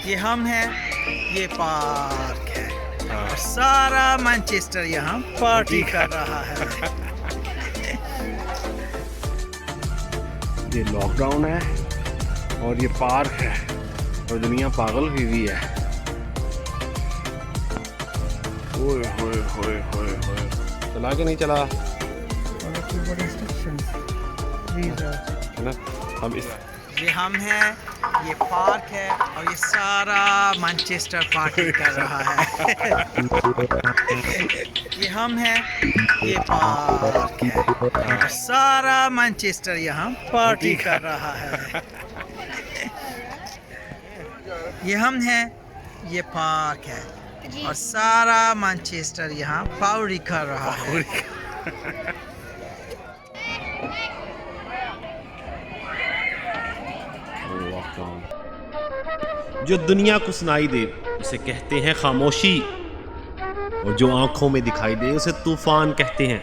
ये हम हैं, ये पार्क है और सारा मैनचेस्टर यहाँ पार्टी कर रहा है। ये लॉकडाउन है और ये पार्क है और दुनिया पागल हुई हुई है। ओए होए होए होए होए, चला के नहीं चला है ना। हम इस ये हम हैं, ये पार्क है और ये सारा मैनचेस्टर पार्टी कर रहा है। ये हम हैं, ये पार्क है और सारा मैनचेस्टर यहाँ पार्टी कर रहा है। ये हम हैं, ये पार्क है और सारा मैनचेस्टर यहाँ पार्टी कर रहा है। जो दुनिया को सुनाई दे उसे कहते हैं खामोशी, और जो आंखों में दिखाई दे उसे तूफान कहते हैं।